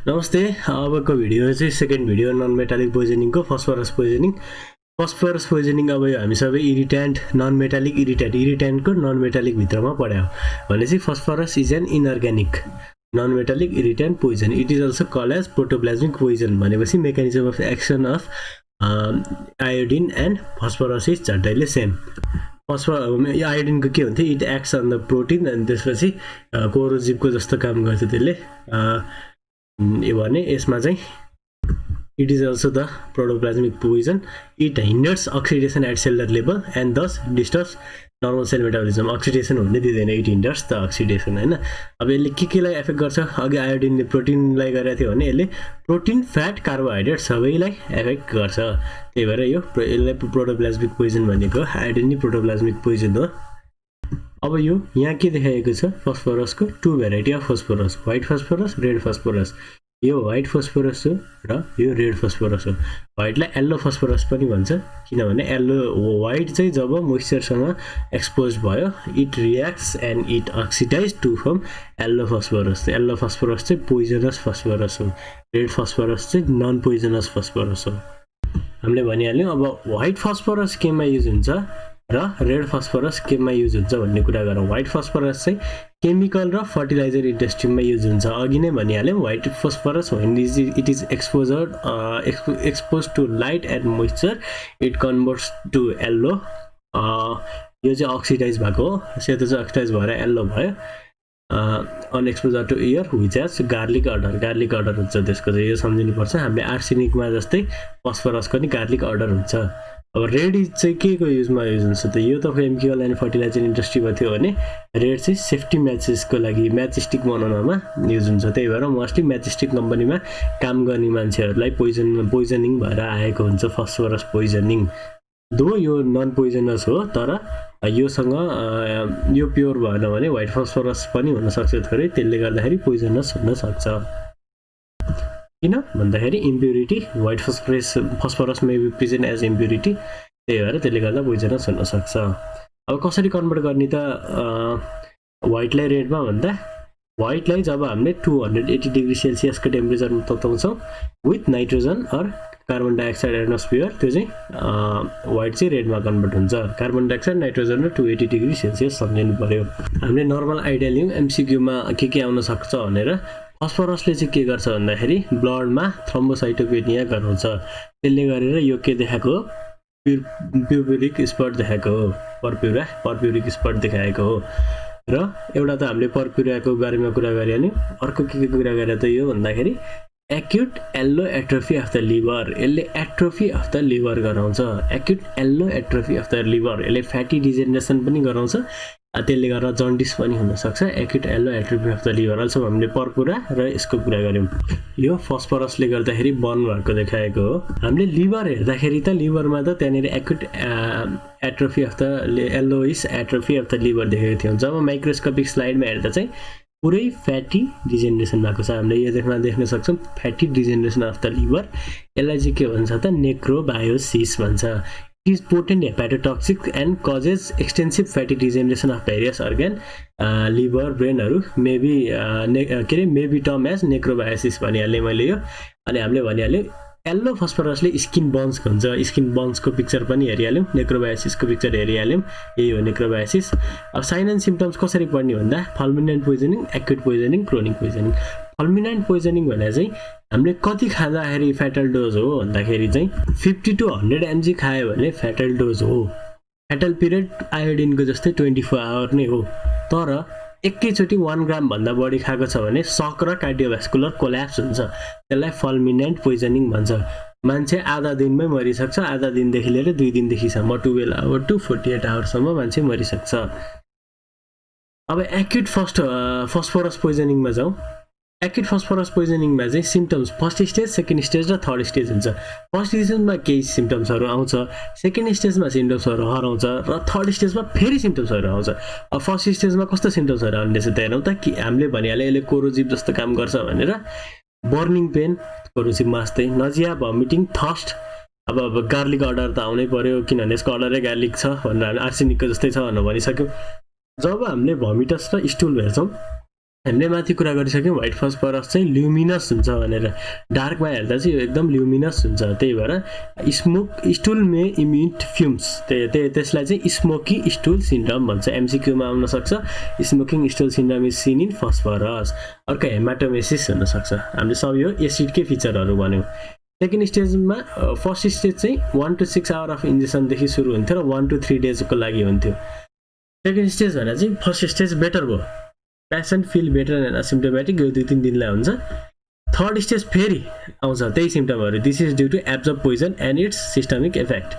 नमस्ते। अबको भिडियो चाहिँ सेकेन्ड भिडियो नन मेटालिक पोइजनिङको फस्फरस पोइजनिङ। फस्फरस पोइजनिङ अब यो हामी सबै इरिट्यान्ट नन मेटालिक इरिट्यान्टको नन मेटालिक भित्रमा पढ्यौँ भनेपछि phosphorus is an inorganic non metallic irritant poison. It is also called as protoplasmic poison भनेपछि mechanism of action of iodine and phosphorus is झट्टैले सेम। आयोडिनको के हुन्थ्यो, it acts on the protein अनि त्यसपछि कोरोजिभको जस्तो काम गर्छ त्यसले। भने यसमा चाहिँ it is also the protoplasmic poison. It hinders oxidation at cellular level and this disturbs normal cell metabolism. Oxidation हुनै दिँदैन, इट हिन्डर्स द अक्सिडेसन होइन। अब यसले केलाई एफेक्ट गर्छ? अघि आयोडिनले प्रोटिनलाई गरेको थियो भने यसले प्रोटिन फ्याट कार्बोहाइड्रेट सबैलाई एफेक्ट गर्छ। त्यही भएर यसलाई प्रोटोप्लाज्मिक पोइजन भनेको आयोडिन नै प्रोटोप्लाज्मिक पोइजन हो। अब यो यहाँ के देखाएको छ फस्फरसको two variety of phosphorus, white phosphorus, red phosphorus. यो व्हाइट फस्फरस हो र यो रेड फस्फरस हो। व्हाइटलाई येल्लो फस्फरस पनि भन्छ किनभने व्हाइट चाहिँ जब मोइस्चरसँग एक्सपोज भयो it reacts and it oxidise to form yellow phosphorus. Yellow phosphorus चाहिँ पोइजनस फस्फरस हो, रेड फस्फरस चाहिँ नन पोइजनस फस्फरस हो। हामीले भनिहाल्यौँ अब व्हाइट फस्फरस केमा युज हुन्छ र रेड फस्फरस केमा युज हुन्छ भन्ने कुरा गरौँ। व्हाइट फस्फरस चाहिँ केमिकल र फर्टिलाइजर इन्डस्ट्रीमा युज हुन्छ। अघि नै भनिहाल्यौँ white phosphorus when it is expose to light and moisture it converts to yellow. यो चाहिँ अक्सिडाइज भएको हो, सेतो चाहिँ अक्सिडाइज भएर येल्लो भयो। On exposure to air which as garlic odour हुन्छ त्यसको चाहिँ, यो सम्झिनुपर्छ। हामीले आर्सेनिकमा जस्तै फस्फरसको नि गार्लिक अर्डर हुन्छ। अब रेड चाहिँ के को युजमा युज हुन्छ त? यो त केमिकल एन्ड फर्टिलाइजर इन्डस्ट्रीमा थियो भने रेड चाहिँ सेफ्टी म्याचेसको लागि म्याचस्टिक बनाउनमा युज हुन्छ। त्यही भएर मोस्टली म्याचस्टिक कम्पनीमा काम गर्ने मान्छेहरूलाई पोइजनिङ भएर आएको हुन्छ फस्फरस पोइजनिङ। दो यो नन पोइजनस हो तर योसँग यो प्योर भएन भने व्हाइट फस्फरस पनि हुनसक्छ थोरै, त्यसले गर्दाखेरि पोइजनस हुनसक्छ। किन भन्दाखेरि impurity white phosphorus may be present as impurity, त्यही भएर त्यसले गर्दा पोइजनस हुनसक्छ। अब कसरी कन्भर्ट गर्ने त व्हाइटलाई रेडमा भन्दा? व्हाइटलाई जब हामीले 280 डिग्री सेल्सियसको टेम्परेचरमा तताउँछौँ with nitrogen or carbon dioxide atmosphere, त्यो चाहिँ व्हाइट चाहिँ रेडमा कन्भर्ट हुन्छ। कार्बन डाइअक्साइड, नाइट्रोजन र 280 डिग्री सेल्सियस सम्झिनु पर्यो। हामीले नर्मल आइडिया लियौँ एमसिक्यूमा के आउन सक्छ भनेर। फस्फरसले चाहिँ के गर्छ भन्दाखेरि ब्लडमा थ्रोम्बोसाइटोपेनिया गराउँछ। त्यसले गरेर यो के देखाएको हो, प्युरिक स्पट देखाएको हो, पर्प्युरिक स्पट देखाएको हो। र एउटा त हामीले पर्प्युरियाको बारेमा कुरा गरिहाल्यौँ। अर्को के कुरा गरेर त यो भन्दाखेरि acute yellow atrophy of the liver. यसले एट्रोफी अफ द लिभर गराउँछ। Acute yellow atrophy of the liver, यसले फ्याटी डिजेनरेसन पनि गराउँछ, त्यसले गर्दा जन्डिस पनि हुनसक्छ। Acute yellow atrophy of the liver. Also हामीले पर्पुरा र यसको कुरा गऱ्यौँ। यो फस्फरसले गर्दाखेरि बर्न भएको देखाएको हो। हामीले लिभर हेर्दाखेरि त लिभरमा त त्यहाँनिर acute atrophy of the yellowish atrophy of the liver देखेको थियौँ। जब माइक्रोस्कोपिक स्लाइडमा हेर्दा चाहिँ पुरै फ्याटी डिजेनरेसन भएको छ। हामीले यो देख्न सक्छौँ फ्याटी डिजेनरेसन अफ द लिभर। यसलाई चाहिँ के भन्छ त नेक्रोबायोसिस भन्छ। It is potent hepatotoxic and causes extensive fatty degeneration of various organ, liver, brainहरू मेबी टर्म एज नेक्रोबायोसिस भनिहालेँ मैले यो। अनि हामीले भनिहाल्यौँ येल्लो फस्फरसले स्किन बर्न्स हुन्छ। स्किन बर्न्सको पिक्चर पनि हेरिहाल्यौँ, नेक्रोबायोसिसको पिक्चर हेरिहाल्यौँ। यही हो नेक्रोबायोसिस। अब साइन एन्ड सिम्पटम्स कसरी पढ्ने भन्दा fulminant poisoning, acute poisoning, chronic poisoning. Fulminant poisoning भने चाहिँ हामीले कति खाँदाखेरि फ्याटल डोज हो भन्दाखेरि चाहिँ 50 to 100 mg खायो भने फ्याटल डोज हो। फ्याटल पिरियड आयोडिनको जस्तै 24 आवर नै हो। तर एकैचोटि 1 ग्राम भन्दा बढी खाएको छ भने सक र कार्डियोभ्यास्कुलर कोल्याप्स हुन्छ। त्यसलाई फल्मिनेन्ट पोइजनिङ भन्छ। मान्छे आधा दिनमै मरिसक्छ, आधा दिनदेखि लिएर 2 दिनदेखिसम्म 12 आवर टु 48 आवरसम्म मान्छे मरिसक्छ। अब एक्युट फस्फरस पोइजनिङमा जाउँ। एक्युट फस्फरस पोइजनिङमा चाहिँ symptoms first stage, second stage र थर्ड स्टेज हुन्छ। फर्स्ट स्टेजमा केही सिम्पटम्सहरू आउँछ, सेकेन्ड स्टेजमा सिम्पटम्सहरू हराउँछ र थर्ड स्टेजमा फेरि सिम्पटम्सहरू आउँछ। अब फर्स्ट स्टेजमा कस्तो सिम्पटम्सहरू आउने रहेछ त हेरौँ त। कि हामीले भनिहाल्यो यसले कोरोजिभ जस्तो काम गर्छ भनेर। बर्निङ पेन कोरोजिभमा जस्तै, नजिया, भमिटिङ, थर्स्ट। अब गार्लिक अर्डर त आउनै पर्यो किनभने यसको अर्डरै गार्लिक छ भनेर आर्सेनिकको जस्तै छ भनेर भनिसक्यौँ। जब हामीले भमिटस र स्टुल हेर्छौँ हामीले माथि कुरा गरिसक्यौँ व्हाइट फस्फरस चाहिँ ल्युमिनस हुन्छ भनेर डार्कमा हेर्दा चाहिँ यो एकदम ल्युमिनस हुन्छ त्यही भएर smoke stool may emit fumes त्यसलाई चाहिँ स्मोकी स्टुल सिन्ड्रोम भन्छ एमसीक्यूमा आउन सक्छ smoking stool syndrome is seen in phosphorus अर्को हेमाटोमेसिस हुन सक्छ हामीले सब यो एसिडकै फिचरहरू भन्यौँ सेकेन्ड स्टेजमा फर्स्ट स्टेज चाहिँ 1 to 6 आवर अफ इन्जेक्सनदेखि सुरु हुन्थ्यो र 1 to 3 डेजको लागि हुन्थ्यो सेकेन्ड स्टेज भनेर चाहिँ फर्स्ट स्टेज बेटर भयो patient feel better and asymptomatic यो 2-3 दिनलाई हुन्छ थर्ड स्टेज फेरि आउँछ त्यही सिम्पटमहरू this is due to absorb poison and its systemic effect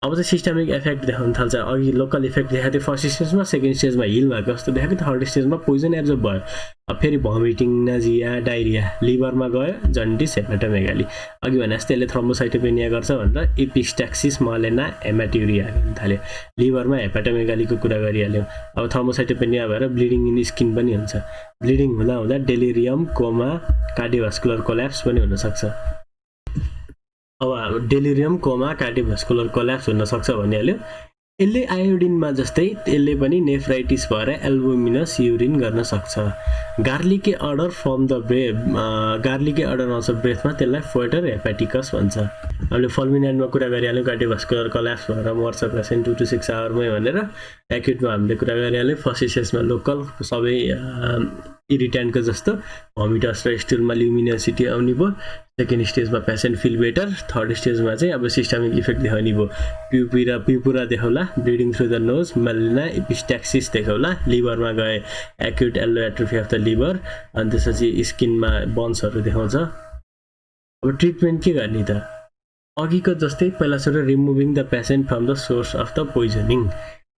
अब चाहिँ सिस्टमिक इफेक्ट देखाउन थाल्छ अघि लोकल इफेक्ट देखाएको थियो फर्स्ट स्टेजमा सेकेन्ड स्टेजमा हिल भएको जस्तो देखाएको थर्ड स्टेजमा पोइजन एब्जर्ब भयो अब फेरि भमिटिङ नाजिया डायरिया लिभरमा गयो जन्डिस हेपाटोमेगाली अघि भने जस्तै यसले थ्रोम्बोसाइटोपेनिया गर्छ भनेर एपिस्ट्याक्सिस मलेना हेमाट्युरिया हुन थाल्यो लिभरमा हेपाटोमेगालीको कुरा गरिहाल्यौँ अब थ्रोम्बोसाइटोपेनिया भएर ब्लिडिङ इन स्किन पनि हुन्छ ब्लिडिङ हुँदा हुँदा डेलिरियम कोमा कार्डियोभास्कुलर कोल्याप्स पनि हुनसक्छ अब डेलिरियम कोमा कार्डियोभास्कुलर कोल्याप्स हुनसक्छ भनिहाल्यो यसले आयोडिनमा जस्तै यसले पनि नेफ्राइटिस भएर एल्बुमिनस युरिन गर्न सक्छ गार्लिके अर्डर फ्रम द गार्लिके अर्डर आउँछ ब्रेथमा त्यसलाई फोइटर हेपाटिकस भन्छ हामीले फल्मिनाइडमा कुरा गरिहाल्यौँ कार्डियोभास्कुलर कोल्याप्स भएर मर्छ पेसेन्ट 2 to 6 आवरमै भनेर एक्युटमा हामीले कुरा गरिहाल्यौँ फर्स्ट स्टेजमा लोकल सबै इरिटेन्टको जस्तो भमिटस र स्टुलमा ल्युमिनोसिटी आउने भयो सेकेन्ड स्टेजमा पेसेन्ट फिल बेटर थर्ड स्टेजमा चाहिँ अब सिस्टमिक इफेक्ट देखाउने भयो प्युपुरा देखाउला bleeding through the nose melaena epistaxis देखाउला लिभरमा गए acute yellow atrophy of the liver अनि त्यसपछि स्किनमा बन्सहरू देखाउँछ अब ट्रिटमेन्ट के गर्ने त अघिको जस्तै पहिला सुरु removing the patient from the source of the poisoning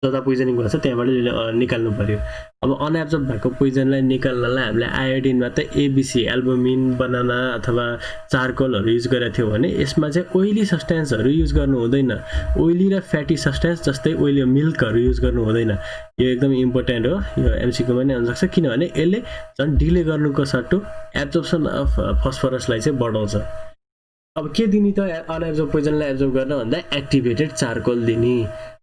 जता पोइजनिङ भन्छ त्यहाँबाट निकाल्नु पर्यो अब अनएब्जर्ब भएको पोइजनलाई निकाल्नलाई हामीले आयोडिनमा त एबिसी एल्बुमिन बनाना अथवा चारकोलहरू युज गरेको थियो भने यसमा चाहिँ ओइली सब्सटेन्सहरू युज गर्नु हुँदैन ओइली र फ्याटी सब्सटेन्स जस्तै ओइली मिल्कहरू युज गर्नु हुँदैन यो एकदम इम्पोर्टेन्ट हो यो एमसीक्यूमा नै आउन सक्छ किनभने यसले झन् डिले गर्नुको सट्टो एब्जर्प्सन अफ फस्फरसलाई चाहिँ बढाउँछ अब के दिने त अनएब्जर्ब पोइजनलाई एब्जर्ब गर्न भन्दा एक्टिभेटेड चारकोल दिने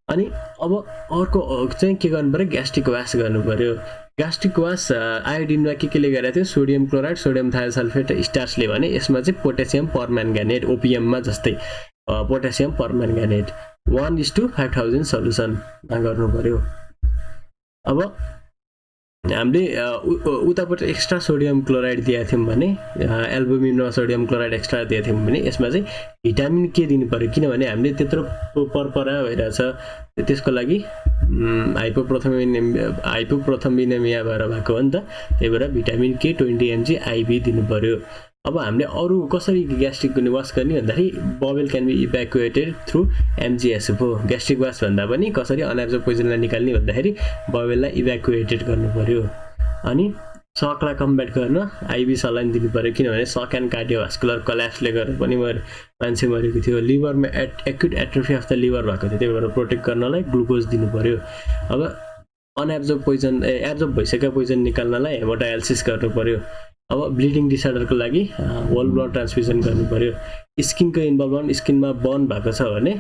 अनि अब अर्को चाहिँ के गर्नु पर्यो ग्यास्ट्रिक वास गर्नु पर्यो ग्यास्ट्रिक वास आयोडिनमा के ले गरेको थियो सोडियम क्लोराइड सोडियम थायोसल्फेट स्टार्चले भने यसमा चाहिँ पोटेसियम परम्याङ्गानेट ओपियममा जस्तै पोटेसियम परम्याङ्गानेट 1:5000 सल्युसनमा गर्नु पर्यो अब हामीले उतापट्टि एक्स्ट्रा सोडियम क्लोराइड दिएको थियौँ भने एल्बुमिनमा सोडियम क्लोराइड एक्स्ट्रा दिएको थियौँ भने यसमा चाहिँ भिटामिन के दिनु पर्यो किनभने हामीले त्यत्रो परपरा भइरहेछ त्यसको लागि हाइपोप्रोथम्बिनेमिया भएर भएको हो नि त त्यही भएर भिटामिन के 20 mg आइभी दिनु पर्यो अब हामीले अरू कसरी ग्यास्ट्रिक वास गर्ने भन्दाखेरि बवेल क्यान बी इभ्याकुएटेड थ्रु एमजिएसएफओ ग्यास्ट्रिक वास भन्दा पनि कसरी अनएब्जर्ब पोइजनलाई निकाल्ने भन्दाखेरि बवेललाई इभ्याकुएटेड गर्नु पर्यो अनि सकलाई कम्ब्याट गर्न आइभी सलाइन दिनु पर्यो किनभने सक एन्ड कार्डियोभास्कुलर कोल्याप्सले गर्दा पनि मान्छे मरेको थियो लिभरमा acute atrophy of the liver भएको थियो त्यही भएर प्रोटेक्ट गर्नलाई ग्लुकोज दिनु पर्यो अब अनएब्जर्ब पोइजन एब्जर्ब भइसकेको पोइजन निकाल्नलाई हेमोडायालिसिस गर्नु पर्यो अब ब्लिडिङ डिसअर्डरको लागि होल ब्लड ट्रान्सफ्युजन गर्नु पर्यो स्किनको इन्भल्भमेन्ट स्किनमा बर्न भएको छ भने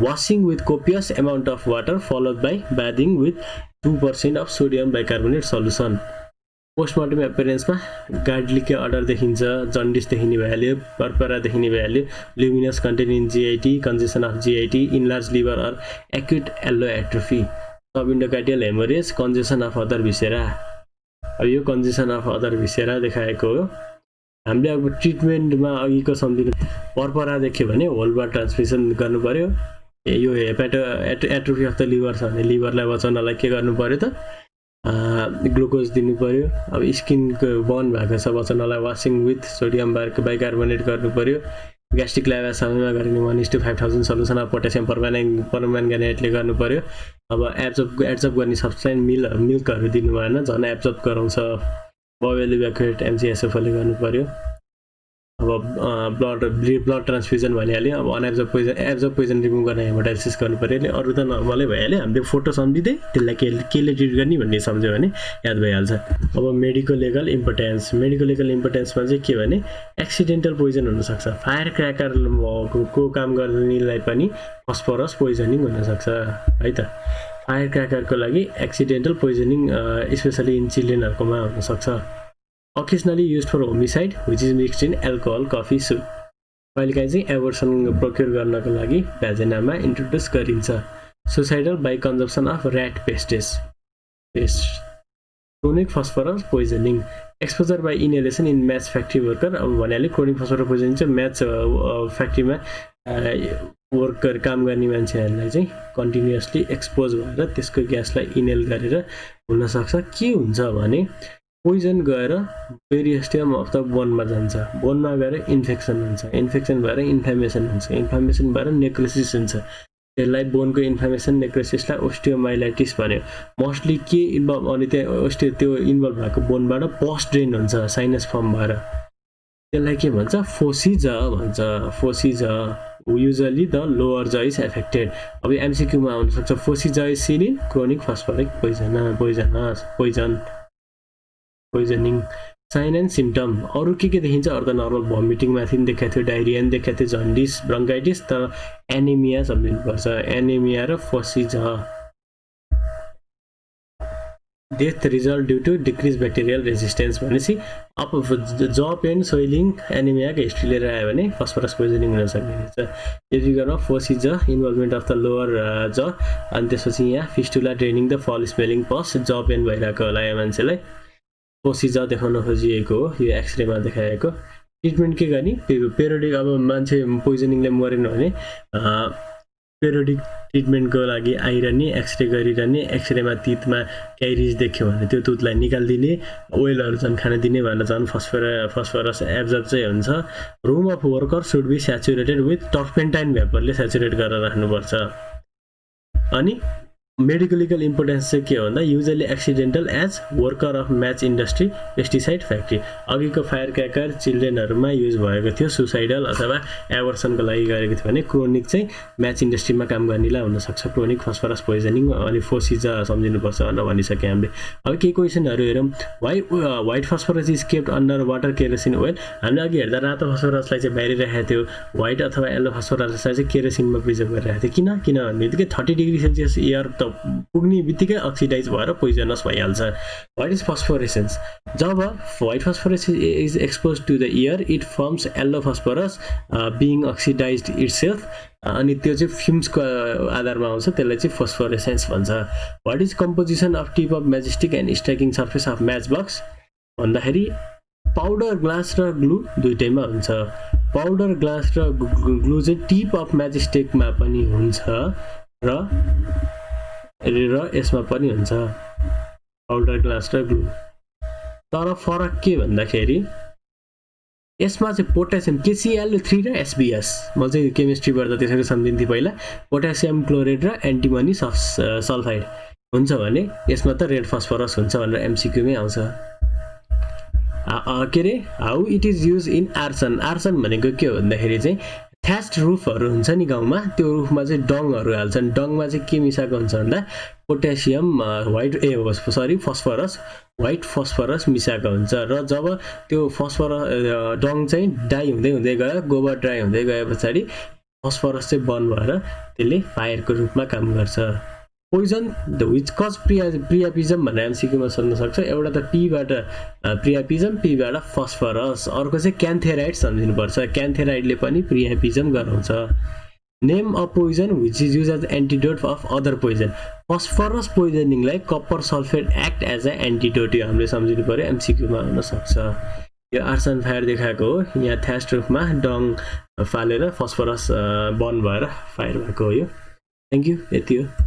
washing with copious amount of water followed by bathing with 2% of sodium bicarbonate solution postmortem एपियरेन्समा गार्डलिके अर्डर देखिन्छ जन्डिस देखिने भइहाल्यो परपरा देखिने भइहाल्यो luminous content in GIT congestion of GIT enlarge liver or acute yellow atrophy subendocardial haemorrhage congestion of other viscera अब यो congestion of other viscera देखाएको हो हामीले अब ट्रिटमेन्टमा अघिको सम्झिनु परपरा देख्यो भने होल ब्लड ट्रान्सफ्युजन गर्नु पर्यो यो एट्रोफी अफ द लिभर छ भने लिभरलाई बचाउनलाई के गर्नु पर्यो त ग्लुकोज दिनु पर्यो अब स्किनको बर्न भएको छ बचाउनलाई वासिङ विथ सोडियम बाइकार्बोनेट गर्नु पर्यो ग्यास्ट्रिक लाइभा समयमा गर्ने 1:5000 सल्युसन अफ पोटेसियम परम्याङ्गानेटले गर्नु पर्यो अब एब्जर्ब गर्ने सब्सटेन्स मिल्कहरू दिनु भएन झन् एब्जर्ब गराउँछ बवेल इभ्याकुएट एमजिएसएफओले गर्नु पर्यो अब ब्लड ट्रान्सफ्युजन भनिहाल्यो अब एब्जर्ब पोइजन रिमुभ गर्न हेमोडायालिसिस गर्नु पर्यो नि अरू त नर्मलै भइहाल्यो हामीले फोटो सम्झिँदै त्यसलाई केले ट्रिट गर्ने भन्ने सम्झ्यो भने याद भइहाल्छ अब मेडिकल लिगल इम्पोर्टेन्समा चाहिँ के भने एक्सिडेन्टल पोइजन हुनसक्छ फायर क्र्याकरको काम गर्नेलाई पनि फस्फरस पोइजनिङ हुनसक्छ है त फायर क्र्याकरको लागि एक्सिडेन्टल पोइजनिङ स्पेशली इन चिल्ड्रेनहरुकोमा हुन सक्छ occasionally used for homicide which is mixed in alcohol coffee soup कहिलेकाहीँ चाहिँ एबर्सन प्रोक्योर गर्नको लागि भ्याजिनामा इन्ट्रोड्युस गरिन्छ suicidal by consumption of rat paste chronic phosphorus poisoning exposure by inhalation in match factory worker अब भन्नाले क्रोनिक फस्फरस पोइजनिङ चाहिँ match फ्याक्ट्रीमा वर्कर काम गर्ने मान्छेहरूलाई चाहिँ कन्टिन्युअसली एक्सपोज भएर त्यसको ग्यासलाई इनहेल गरेर हुन सक्छ के हुन्छ भने पोइजन गएर पेरिस्टियम अफ द बोनमा जान्छ बोनमा गएर इन्फेक्सन हुन्छ इन्फेक्सन भएर इन्फ्लामेसन हुन्छ इन्फ्लामेसन भएर नेक्रोसिस हुन्छ त्यसलाई बोनको इन्फ्लामेसन नेक्रोसिसलाई ओस्टियोमाइलाइटिस भन्यो मोस्टली के इन्भल्भ अनि त्यहाँ त्यो इन्भल्भ भएको बोनबाट पस ड्रेन हुन्छ साइनस फर्म भएर त्यसलाई के भन्छ फोसिजा भन्छ phossy jaw usually the lower jaw is affected अब एमसीक्यू मा आउन सक्छ phossy jaw is seen in chronic phosphoric poisoning sign and symptom अरू के देखिन्छ अरू त नर्मल भमिटिङ माथि देखाएको थियो डायरिया नि देखाएको थियो जन्डिस ब्रोन्काइटिस तर एनिमिया सम्झिनुपर्छ एनिमिया र phossy jaw death result due to decrease bacterial resistance भनेपछि अब ज पेन सोइलिङ एनिमियाको हिस्ट्री लिएर आयो भने फस्फरस पोइजनिङ हुन सक्ने हुन्छ यदि गर्न फोसिजा इन्भल्भमेन्ट अफ द लोअर ज अनि त्यसपछि यहाँ फिस्टुला ड्रेनिङ द फल स्मेलिङ पस ज पेन भइरहेको होला यो मान्छेलाई फोसिजा देखाउन खोजिएको हो यो एक्सरेमा देखाएको ट्रिटमेन्ट के गर्ने पेरियोडिक अब मान्छे पोइजनिङले मरेन भने पेरियोडिक ट्रिटमेन्टको लागि आइरहने एक्सरे गरिरहने एक्सरेमा तितमा क्यारिज देख्यो भने त्यो तुतलाई निकालिदिने ओइलहरू झन् खान दिने भनेर झन् फस्फरस एब्जर्ब चाहिँ हुन्छ room of worker should be saturated with turpentine भेपरले स्याचुरेट गरेर राख्नुपर्छ अनि मेडिकलिकल इम्पोर्टेन्स चाहिँ के हो भन्दा usually accidental as worker of match industry pesticide factory अघिको फायर क्र्याकर चिल्ड्रेनहरूमा युज भएको थियो सुसाइडल अथवा एबर्सनको लागि गरेको थियो भने क्रोनिक चाहिँ म्याच इन्डस्ट्रीमा काम गर्नेलाई हुनसक्छ क्रोनिक फस्फरस पोइजनिङ अनि फोसिजा सम्झिनुपर्छ भनेर भनिसकेँ हामीले अब केही क्वेसनहरू हेरौँ white phosphorus is kept under water kerosene oil हामीले अघि हेर्दा रातो फस्फरसलाई चाहिँ बाहिर राखेको थियो व्हाइट अथवा येल्लो फस्फरसलाई चाहिँ केरोसिनमा प्रिजर्भ गरेर राखेको थियो किन भनेदेखि 30 डिग्री सेल्सियस एयर त पुग्ने बित्तिकै अक्सिडाइज भएर पोइजनस भइहाल्छ व्हाट इज फस्फोरेसेन्स जब white phosphorus is expose to the air it forms yellow phosphorus being oxidised itself अनि त्यो चाहिँ फ्युम्सको आधारमा आउँछ त्यसलाई चाहिँ फस्फोरेसेन्स भन्छ what is composition of tip of matchstick and striking surface of match box भन्दाखेरि पाउडर ग्लास र ग्लु दुईटैमा हुन्छ पाउडर ग्लास र ग्लु चाहिँ टिप अफ म्याजिस्टिकमा पनि हुन्छ र यसमा पनि हुन्छ पाउडर ग्लास र ग्लु तर फरक के भन्दाखेरि यसमा चाहिँ पोटेसियम KCl3 र SBS म चाहिँ केमिस्ट्री पढ्दा त्यसरी सम्झिन्थेँ पहिला पोटेसियम क्लोराइड र एन्टिमनी सल्फाइड हुन्छ भने यसमा त रेड फस्फरस हुन्छ भनेर एमसीक्यूमै आउँछ के रे how it is use in arson भनेको के हो भन्दाखेरि चाहिँ थ्यास्ट रुफहरू हुन्छ नि गाउँमा त्यो रुफमा चाहिँ डङहरू हाल्छन् डङमा चाहिँ के मिसाएको हुन्छ भन्दा पोटेसियम फस्फरस व्हाइट फस्फरस मिसाएको हुन्छ र जब त्यो फस्फरस डङ चाहिँ ड्राई हुँदै हुँदै गयो गोबर ड्राई हुँदै गए पछाडि फस्फरस चाहिँ बर्न भएर त्यसले फायरको रूपमा काम गर्छ पोइजन द विच कज प्रियापिजम भनेर एमसीक्यूमा सोध्न सक्छ एउटा त पीबाट प्रियापिजम पीबाट फस्फरस अर्को चाहिँ क्यान्थेराइड सम्झिनुपर्छ क्यान्थेराइडले पनि प्रियापिजम गराउँछ name a poison which is use as antidote of other poison phosphorus पोइजनिङलाई copper sulphate act as a antidote यो हामीले सम्झिनु पर्यो एमसीक्यूमा हुन सक्छ यो आर्सन फायर देखाएको हो यहाँ थ्यास्ट रुफमा डङ फालेर फस्फरस बर्न भएर फायर भएको हो यो थ्याङ्क यू यति हो